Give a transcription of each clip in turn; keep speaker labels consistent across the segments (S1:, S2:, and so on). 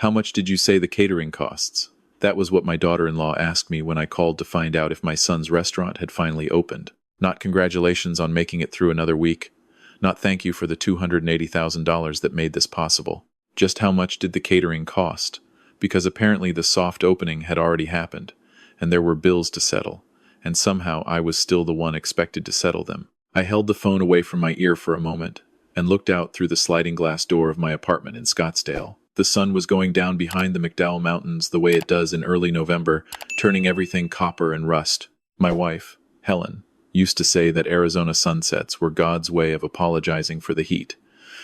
S1: How much did you say the catering costs? That was what my daughter-in-law asked me when I called to find out if my son's restaurant had finally opened. Not congratulations on making it through another week. Not thank you for the $280,000 that made this possible. Just how much did the catering cost? Because apparently the soft opening had already happened, and there were bills to settle, and somehow I was still the one expected to settle them. I held the phone away from my ear for a moment, and looked out through the sliding glass door of my apartment in Scottsdale. The sun was going down behind the McDowell Mountains the way it does in early November, turning everything copper and rust. My wife, Helen, used to say that Arizona sunsets were God's way of apologizing for the heat.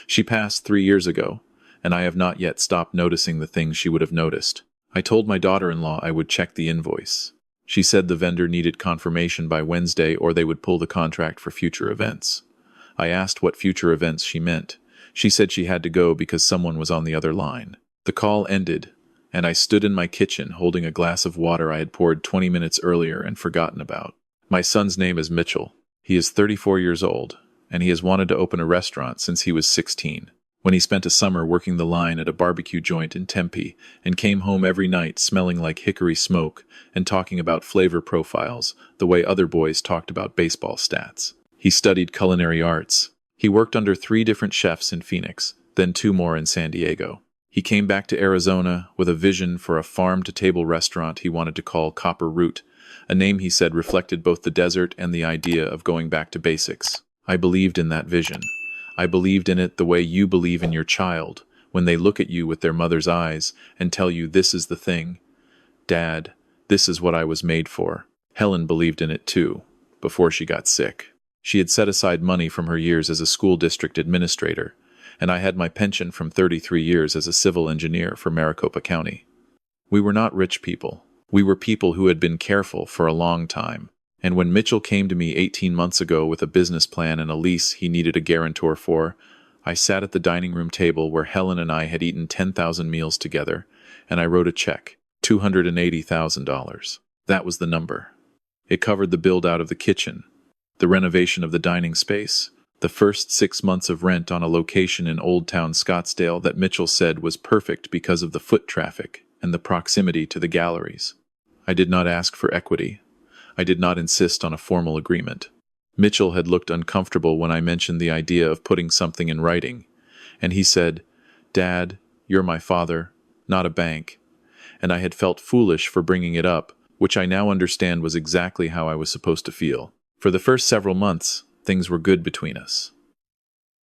S1: She passed 3 years ago, and I have not yet stopped noticing the things she would have noticed. I told my daughter-in-law I would check the invoice. She said the vendor needed confirmation by Wednesday or they would pull the contract for future events. I asked what future events she meant. She said she had to go because someone was on the other line. The call ended, and I stood in my kitchen holding a glass of water I had poured 20 minutes earlier and forgotten about. My son's name is Mitchell. He is 34 years old, and he has wanted to open a restaurant since he was 16. When he spent a summer working the line at a barbecue joint in Tempe and came home every night smelling like hickory smoke and talking about flavor profiles the way other boys talked about baseball stats. He studied culinary arts. He worked under 3 different chefs in Phoenix, then 2 more in San Diego. He came back to Arizona with a vision for a farm-to-table restaurant he wanted to call Copper Root, a name he said reflected both the desert and the idea of going back to basics. I believed in that vision. I believed in it the way you believe in your child, when they look at you with their mother's eyes and tell you this is the thing. Dad, this is what I was made for. Helen believed in it too, before she got sick. She had set aside money from her years as a school district administrator, and I had my pension from 33 years as a civil engineer for Maricopa County. We were not rich people. We were people who had been careful for a long time. And when Mitchell came to me 18 months ago with a business plan and a lease he needed a guarantor for, I sat at the dining room table where Helen and I had eaten 10,000 meals together, and I wrote a check, $280,000. That was the number. It covered the build-out of the kitchen, the renovation of the dining space, the first 6 months of rent on a location in Old Town Scottsdale that Mitchell said was perfect because of the foot traffic and the proximity to the galleries. I did not ask for equity. I did not insist on a formal agreement. Mitchell had looked uncomfortable when I mentioned the idea of putting something in writing, and he said, "Dad, you're my father, not a bank." And I had felt foolish for bringing it up, which I now understand was exactly how I was supposed to feel. For the first several months, things were good between us.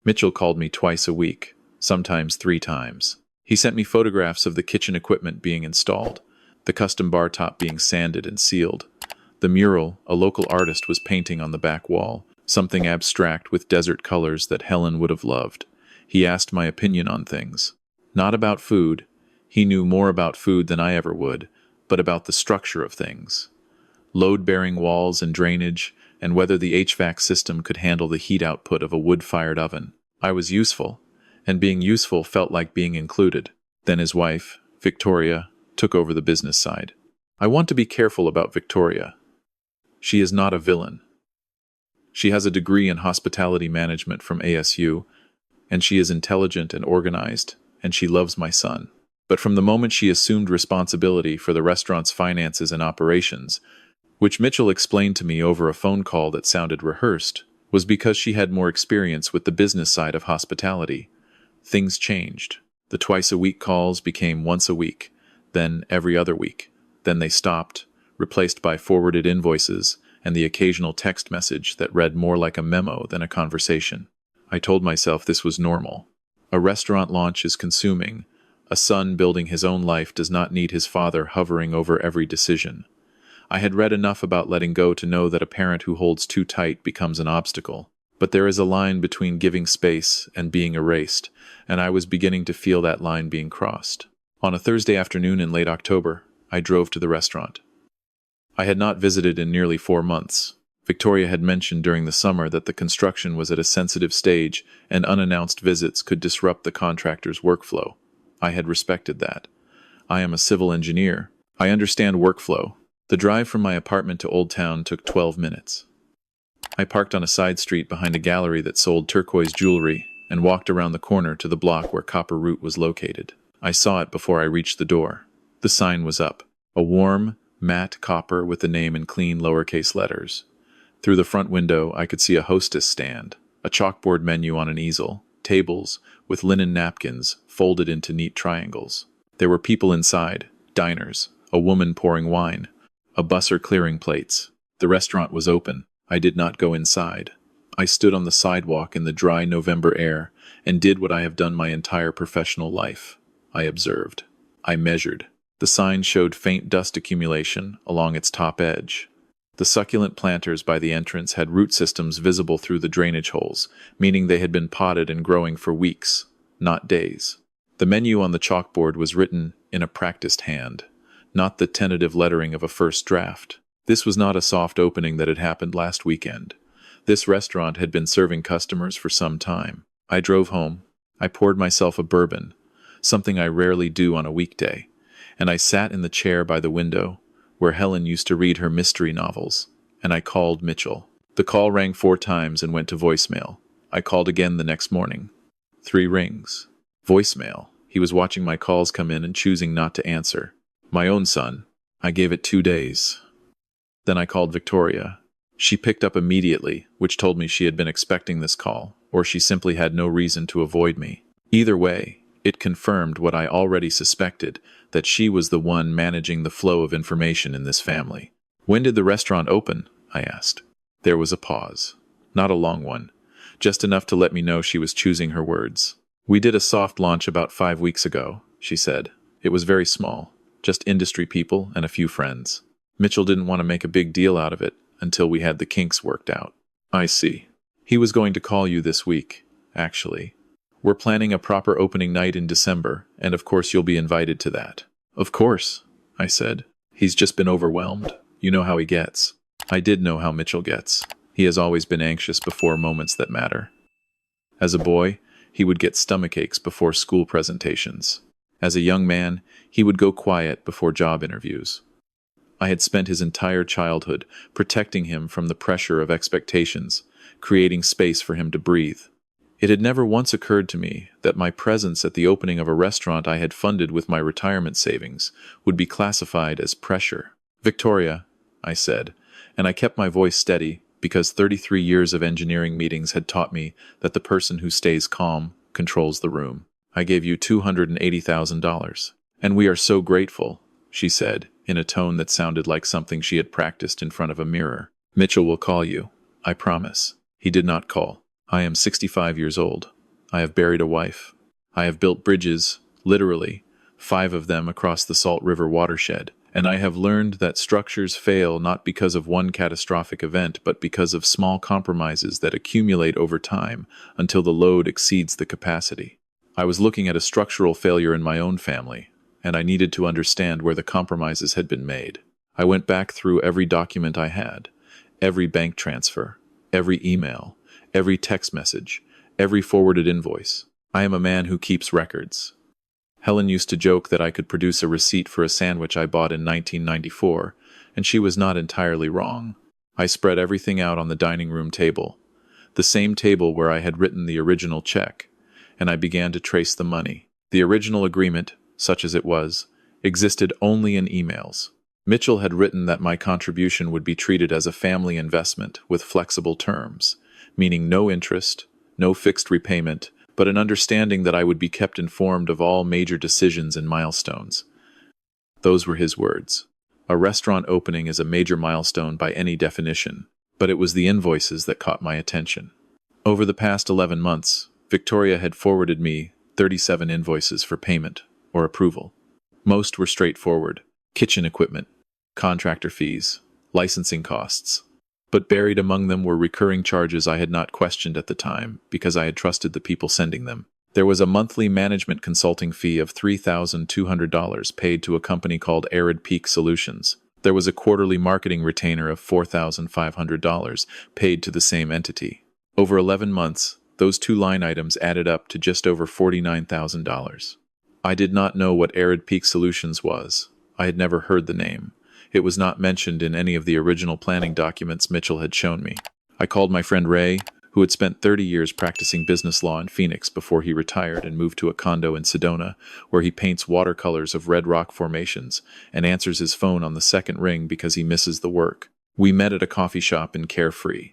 S1: Mitchell called me twice a week, sometimes 3 times. He sent me photographs of the kitchen equipment being installed, the custom bar top being sanded and sealed, the mural a local artist was painting on the back wall, something abstract with desert colors that Helen would have loved. He asked my opinion on things. Not about food. He knew more about food than I ever would, but about the structure of things. Load-bearing walls and drainage, and whether the HVAC system could handle the heat output of a wood-fired oven. I was useful, and being useful felt like being included. Then his wife, Victoria, took over the business side. I want to be careful about Victoria. She is not a villain. She has a degree in hospitality management from ASU, and she is intelligent and organized, and she loves my son. But from the moment she assumed responsibility for the restaurant's finances and operations, which Mitchell explained to me over a phone call that sounded rehearsed, was because she had more experience with the business side of hospitality. Things changed. The twice-a-week calls became once a week, then every other week. Then they stopped, replaced by forwarded invoices and the occasional text message that read more like a memo than a conversation. I told myself this was normal. A restaurant launch is consuming. A son building his own life does not need his father hovering over every decision. I had read enough about letting go to know that a parent who holds too tight becomes an obstacle. But there is a line between giving space and being erased, and I was beginning to feel that line being crossed. On a Thursday afternoon in late October, I drove to the restaurant. I had not visited in nearly 4 months. Victoria had mentioned during the summer that the construction was at a sensitive stage and unannounced visits could disrupt the contractor's workflow. I had respected that. I am a civil engineer. I understand workflow. The drive from my apartment to Old Town took 12 minutes. I parked on a side street behind a gallery that sold turquoise jewelry and walked around the corner to the block where Copper Root was located. I saw it before I reached the door. The sign was up. A warm, matte copper with the name in clean lowercase letters. Through the front window, I could see a hostess stand, a chalkboard menu on an easel, tables with linen napkins folded into neat triangles. There were people inside, diners, a woman pouring wine, a busser clearing plates. The restaurant was open. I did not go inside. I stood on the sidewalk in the dry November air and did what I have done my entire professional life. I observed. I measured. The sign showed faint dust accumulation along its top edge. The succulent planters by the entrance had root systems visible through the drainage holes, meaning they had been potted and growing for weeks, not days. The menu on the chalkboard was written in a practiced hand, not the tentative lettering of a first draft. This was not a soft opening that had happened last weekend. This restaurant had been serving customers for some time. I drove home. I poured myself a bourbon, something I rarely do on a weekday, and I sat in the chair by the window, where Helen used to read her mystery novels, and I called Mitchell. The call rang 4 times and went to voicemail. I called again the next morning. 3 rings. Voicemail. He was watching my calls come in and choosing not to answer. My own son. I gave it 2 days. Then I called Victoria. She picked up immediately, which told me she had been expecting this call, or she simply had no reason to avoid me. Either way, it confirmed what I already suspected, that she was the one managing the flow of information in this family. "When did the restaurant open?" I asked. There was a pause. Not a long one, just enough to let me know she was choosing her words. "We did a soft launch about 5 weeks ago," she said. "It was very small, just industry people and a few friends. Mitchell didn't want to make a big deal out of it until we had the kinks worked out." "I see. He was going to call you this week, actually. We're planning a proper opening night in December, and of course you'll be invited to that." "Of course," I said. "He's just been overwhelmed. You know how he gets." I did know how Mitchell gets. He has always been anxious before moments that matter. As a boy, he would get stomach aches before school presentations. As a young man, he would go quiet before job interviews. I had spent his entire childhood protecting him from the pressure of expectations, creating space for him to breathe. It had never once occurred to me that my presence at the opening of a restaurant I had funded with my retirement savings would be classified as pressure. "Victoria," I said, and I kept my voice steady because 33 years of engineering meetings had taught me that the person who stays calm controls the room. "I gave you $280,000, and we are so grateful," she said, in a tone that sounded like something she had practiced in front of a mirror. "Mitchell will call you, I promise." He did not call. I am 65 years old. I have buried a wife. I have built bridges, literally, 5 of them across the Salt River watershed, and I have learned that structures fail not because of one catastrophic event, but because of small compromises that accumulate over time until the load exceeds the capacity. I was looking at a structural failure in my own family, and I needed to understand where the compromises had been made. I went back through every document I had, every bank transfer, every email, every text message, every forwarded invoice. I am a man who keeps records. Helen used to joke that I could produce a receipt for a sandwich I bought in 1994, and she was not entirely wrong. I spread everything out on the dining room table, the same table where I had written the original check, and I began to trace the money. The original agreement, such as it was, existed only in emails. Mitchell had written that my contribution would be treated as a family investment with flexible terms, meaning no interest, no fixed repayment, but an understanding that I would be kept informed of all major decisions and milestones. Those were his words. A restaurant opening is a major milestone by any definition, but it was the invoices that caught my attention. Over the past 11 months, Victoria had forwarded me 37 invoices for payment or approval. Most were straightforward: kitchen equipment, contractor fees, licensing costs. But buried among them were recurring charges I had not questioned at the time because I had trusted the people sending them. There was a monthly management consulting fee of $3,200 paid to a company called Arid Peak Solutions. There was a quarterly marketing retainer of $4,500 paid to the same entity. Over 11 months, those 2 line items added up to just over $49,000. I did not know what Arid Peak Solutions was. I had never heard the name. It was not mentioned in any of the original planning documents Mitchell had shown me. I called my friend Ray, who had spent 30 years practicing business law in Phoenix before he retired and moved to a condo in Sedona, where he paints watercolors of red rock formations and answers his phone on the second ring because he misses the work. We met at a coffee shop in Carefree.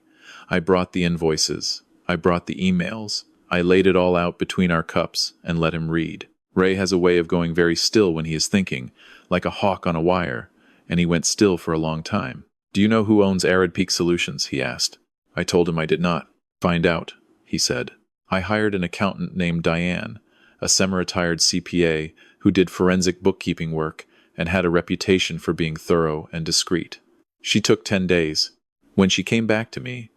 S1: I brought the invoices. I brought the emails. I laid it all out between our cups and let him read. Ray has a way of going very still when he is thinking, like a hawk on a wire, and he went still for a long time. "Do you know who owns Arid Peak Solutions?" he asked. I told him I did not. "Find out," he said. I hired an accountant named Diane, a semi-retired CPA who did forensic bookkeeping work and had a reputation for being thorough and discreet. She took 10 days. When she came back to me,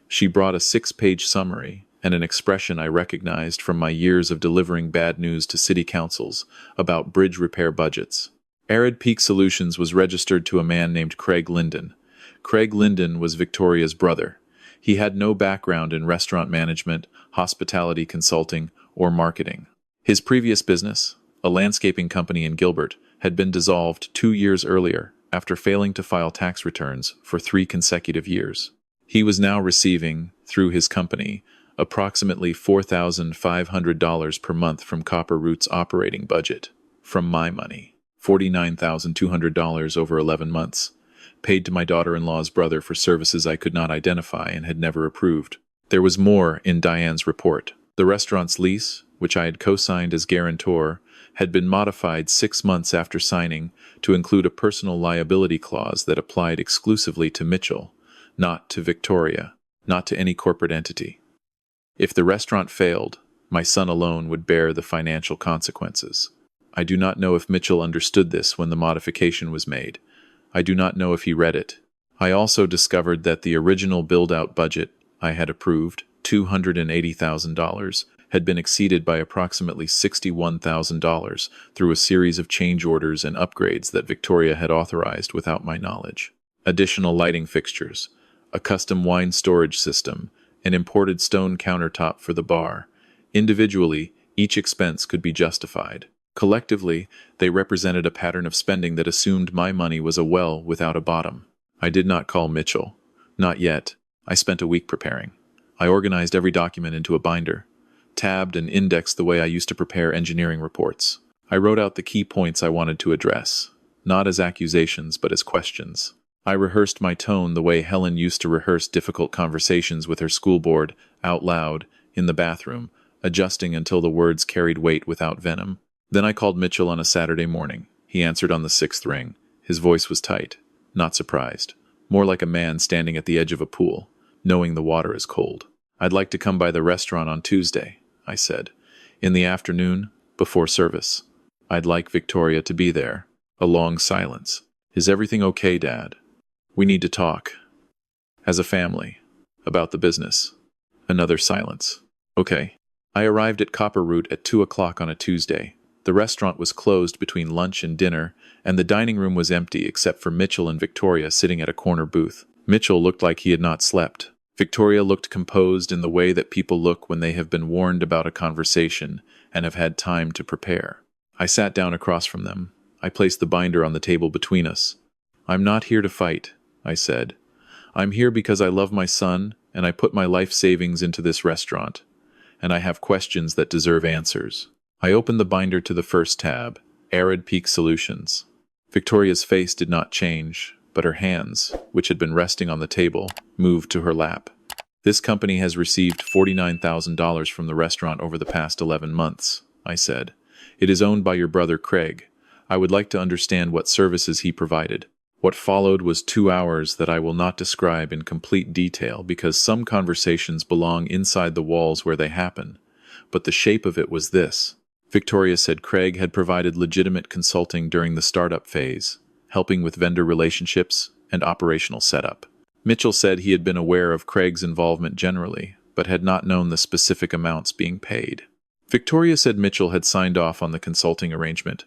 S1: she brought a 6-page summary and an expression I recognized from my years of delivering bad news to city councils about bridge repair budgets. Arid Peak Solutions was registered to a man named Craig Linden. Craig Linden was Victoria's brother. He had no background in restaurant management, hospitality consulting, or marketing. His previous business, a landscaping company in Gilbert, had been dissolved 2 years earlier after failing to file tax returns for 3 consecutive years. He was now receiving, through his company, approximately $4,500 per month from Copper Root's operating budget. From my money, $49,200 over 11 months, paid to my daughter-in-law's brother for services I could not identify and had never approved. There was more in Diane's report. The restaurant's lease, which I had co-signed as guarantor, had been modified 6 months after signing to include a personal liability clause that applied exclusively to Mitchell, not to Victoria, not to any corporate entity. If the restaurant failed, my son alone would bear the financial consequences. I do not know if Mitchell understood this when the modification was made. I do not know if he read it. I also discovered that the original build-out budget I had approved, $280,000, had been exceeded by approximately $61,000 through a series of change orders and upgrades that Victoria had authorized without my knowledge. Additional lighting fixtures, a custom wine storage system, an imported stone countertop for the bar. Individually, each expense could be justified. Collectively, they represented a pattern of spending that assumed my money was a well without a bottom. I did not call Mitchell. Not yet. I spent a week preparing. I organized every document into a binder, tabbed and indexed the way I used to prepare engineering reports. I wrote out the key points I wanted to address, not as accusations but as questions. I rehearsed my tone the way Helen used to rehearse difficult conversations with her school board, out loud, in the bathroom, adjusting until the words carried weight without venom. Then I called Mitchell on a Saturday morning. He answered on the 6th ring. His voice was tight, not surprised, more like a man standing at the edge of a pool, knowing the water is cold. "I'd like to come by the restaurant on Tuesday," I said. "In the afternoon, before service. I'd like Victoria to be there." A long silence. "Is everything okay, Dad? We need to talk. As a family. About the business." Another silence. "Okay." I arrived at Copper Root at 2 o'clock on a Tuesday. The restaurant was closed between lunch and dinner, and the dining room was empty except for Mitchell and Victoria sitting at a corner booth. Mitchell looked like he had not slept. Victoria looked composed in the way that people look when they have been warned about a conversation and have had time to prepare. I sat down across from them. I placed the binder on the table between us. "I'm not here to fight," I said. "I'm here because I love my son, and I put my life savings into this restaurant, and I have questions that deserve answers." I opened the binder to the first tab, Arid Peak Solutions. Victoria's face did not change, but her hands, which had been resting on the table, moved to her lap. "This company has received $49,000 from the restaurant over the past 11 months, I said. "It is owned by your brother Craig. I would like to understand what services he provided." What followed was 2 hours that I will not describe in complete detail because some conversations belong inside the walls where they happen. But the shape of it was this. Victoria said Craig had provided legitimate consulting during the startup phase, helping with vendor relationships and operational setup. Mitchell said he had been aware of Craig's involvement generally, but had not known the specific amounts being paid. Victoria said Mitchell had signed off on the consulting arrangement.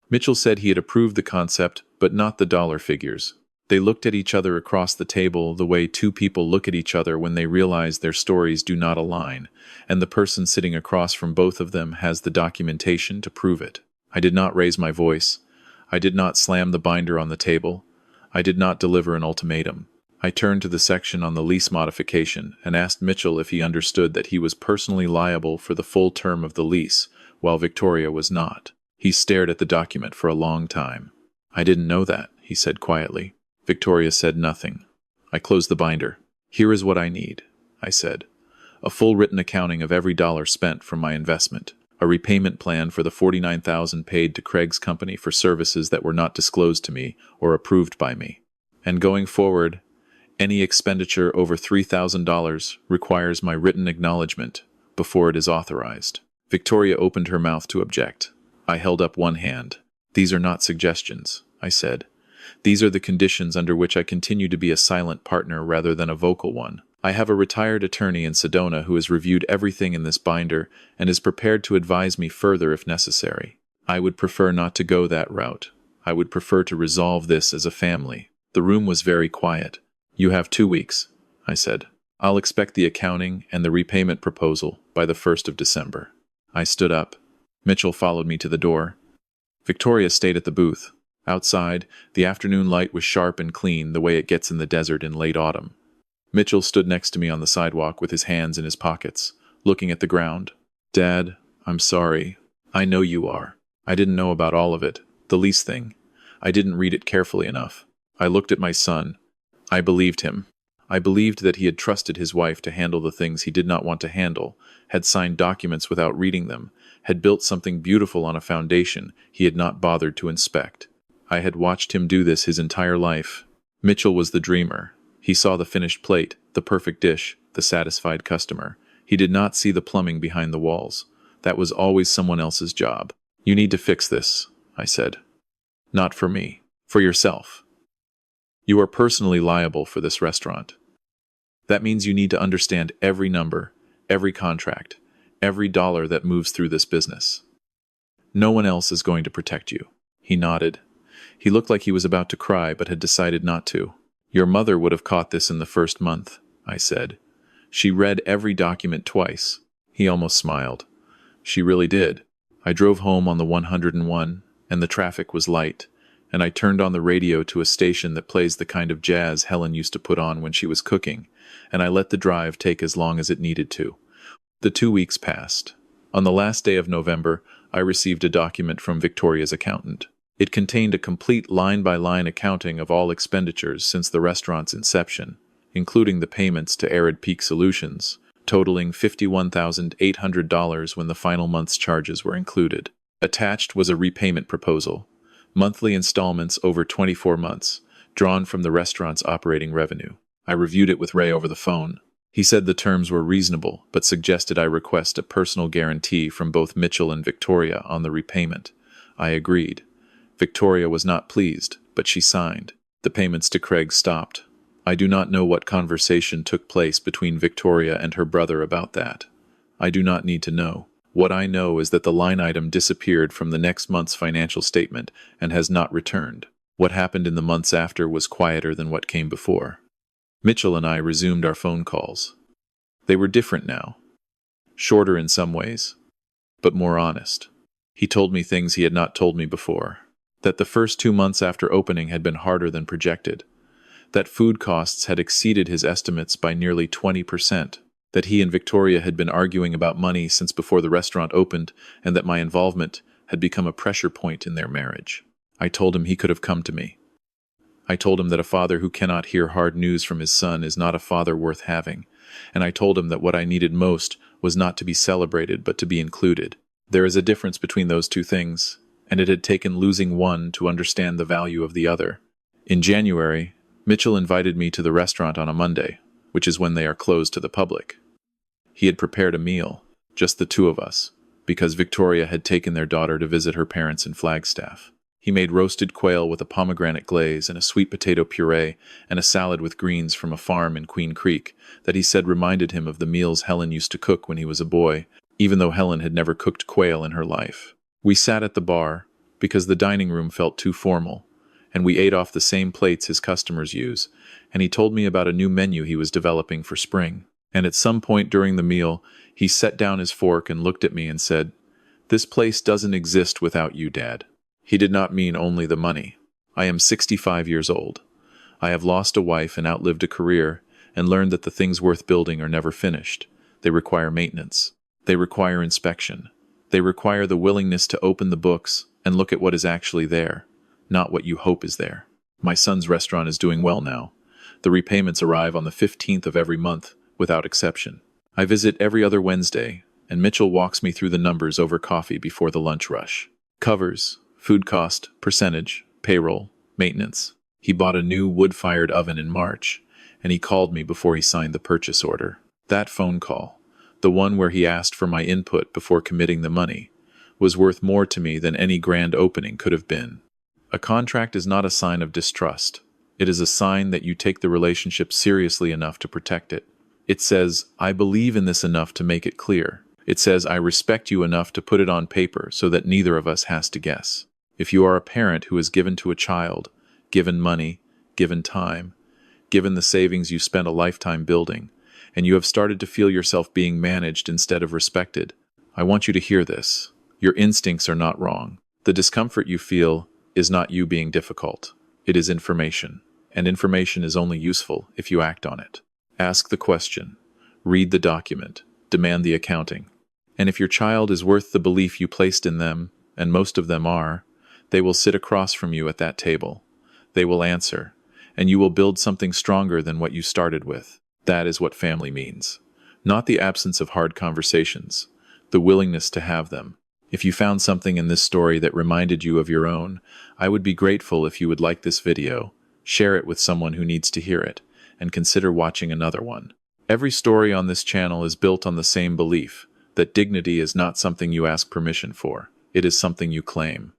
S1: Mitchell said he had approved the concept, but not the dollar figures. They looked at each other across the table the way two people look at each other when they realize their stories do not align, and the person sitting across from both of them has the documentation to prove it. I did not raise my voice. I did not slam the binder on the table. I did not deliver an ultimatum. I turned to the section on the lease modification and asked Mitchell if he understood that he was personally liable for the full term of the lease, while Victoria was not. He stared at the document for a long time. "I didn't know that," he said quietly. Victoria said nothing. I closed the binder. "Here is what I need," I said. "A full written accounting of every dollar spent from my investment. A repayment plan for the $49,000 paid to Craig's company for services that were not disclosed to me or approved by me. And going forward, any expenditure over $3,000 requires my written acknowledgement before it is authorized." Victoria opened her mouth to object. I held up one hand. "These are not suggestions," I said. "These are the conditions under which I continue to be a silent partner rather than a vocal one. I have a retired attorney in Sedona who has reviewed everything in this binder and is prepared to advise me further if necessary. I would prefer not to go that route. I would prefer to resolve this as a family." The room was very quiet. "You have 2 weeks," I said. "I'll expect the accounting and the repayment proposal by the 1st of December. I stood up. Mitchell followed me to the door. Victoria stayed at the booth. Outside, the afternoon light was sharp and clean the way it gets in the desert in late autumn. Mitchell stood next to me on the sidewalk with his hands in his pockets, looking at the ground. "Dad, I'm sorry. I know you are. I didn't know about all of it, the lease thing. I didn't read it carefully enough. I looked at my son. I believed him. I believed that he had trusted his wife to handle the things he did not want to handle, had signed documents without reading them, had built something beautiful on a foundation he had not bothered to inspect. I had watched him do this his entire life. Mitchell was the dreamer. He saw the finished plate, the perfect dish, the satisfied customer. He did not see the plumbing behind the walls. That was always someone else's job. "You need to fix this," I said. "Not for me. For yourself. You are personally liable for this restaurant. That means you need to understand every number, every contract, every dollar that moves through this business. No one else is going to protect you." He nodded. He looked like he was about to cry but had decided not to. "Your mother would have caught this in the first month," I said. "She read every document twice." He almost smiled. "She really did. I drove home on the 101, and the traffic was light, and I turned on the radio to a station that plays the kind of jazz Helen used to put on when she was cooking, and I let the drive take as long as it needed to." The 2 weeks passed. On the last day of November, I received a document from Victoria's accountant. It contained a complete line-by-line accounting of all expenditures since the restaurant's inception, including the payments to Arid Peak Solutions, totaling $51,800 when the final month's charges were included. Attached was a repayment proposal, monthly installments over 24 months, drawn from the restaurant's operating revenue. I reviewed it with Ray over the phone. He said the terms were reasonable, but suggested I request a personal guarantee from both Mitchell and Victoria on the repayment. I agreed. Victoria was not pleased, but she signed. The payments to Craig stopped. I do not know what conversation took place between Victoria and her brother about that. I do not need to know. What I know is that the line item disappeared from the next month's financial statement and has not returned. What happened in the months after was quieter than what came before. Mitchell and I resumed our phone calls. They were different now. Shorter in some ways, but more honest. He told me things he had not told me before. That the first 2 months after opening had been harder than projected. That food costs had exceeded his estimates by nearly 20%. That he and Victoria had been arguing about money since before the restaurant opened, and that my involvement had become a pressure point in their marriage. I told him he could have come to me. I told him that a father who cannot hear hard news from his son is not a father worth having, and I told him that what I needed most was not to be celebrated but to be included. There is a difference between those two things, and it had taken losing one to understand the value of the other. In January, Mitchell invited me to the restaurant on a Monday, which is when they are closed to the public. He had prepared a meal, just the two of us, because Victoria had taken their daughter to visit her parents in Flagstaff. He made roasted quail with a pomegranate glaze and a sweet potato puree and a salad with greens from a farm in Queen Creek that he said reminded him of the meals Helen used to cook when he was a boy, even though Helen had never cooked quail in her life. We sat at the bar, because the dining room felt too formal, and we ate off the same plates his customers use, and he told me about a new menu he was developing for spring. And at some point during the meal, he set down his fork and looked at me and said, "This place doesn't exist without you, Dad." He did not mean only the money. I am 65 years old. I have lost a wife and outlived a career, and learned that the things worth building are never finished. They require maintenance. They require inspection. They require the willingness to open the books and look at what is actually there, not what you hope is there. My son's restaurant is doing well now. The repayments arrive on the 15th of every month, without exception. I visit every other Wednesday, and Mitchell walks me through the numbers over coffee before the lunch rush. Covers, food cost, percentage, payroll, maintenance. He bought a new wood-fired oven in March, and he called me before he signed the purchase order. That phone call, the one where he asked for my input before committing the money, was worth more to me than any grand opening could have been. A contract is not a sign of distrust. It is a sign that you take the relationship seriously enough to protect it. It says, I believe in this enough to make it clear. It says, I respect you enough to put it on paper so that neither of us has to guess. If you are a parent who has given to a child, given money, given time, given the savings you spent a lifetime building, and you have started to feel yourself being managed instead of respected, I want you to hear this. Your instincts are not wrong. The discomfort you feel is not you being difficult. It is information, and information is only useful if you act on it. Ask the question, read the document, demand the accounting. And if your child is worth the belief you placed in them, and most of them are, they will sit across from you at that table. They will answer, and you will build something stronger than what you started with. That is what family means. Not the absence of hard conversations, the willingness to have them. If you found something in this story that reminded you of your own, I would be grateful if you would like this video, share it with someone who needs to hear it, and consider watching another one. Every story on this channel is built on the same belief, that dignity is not something you ask permission for. It is something you claim.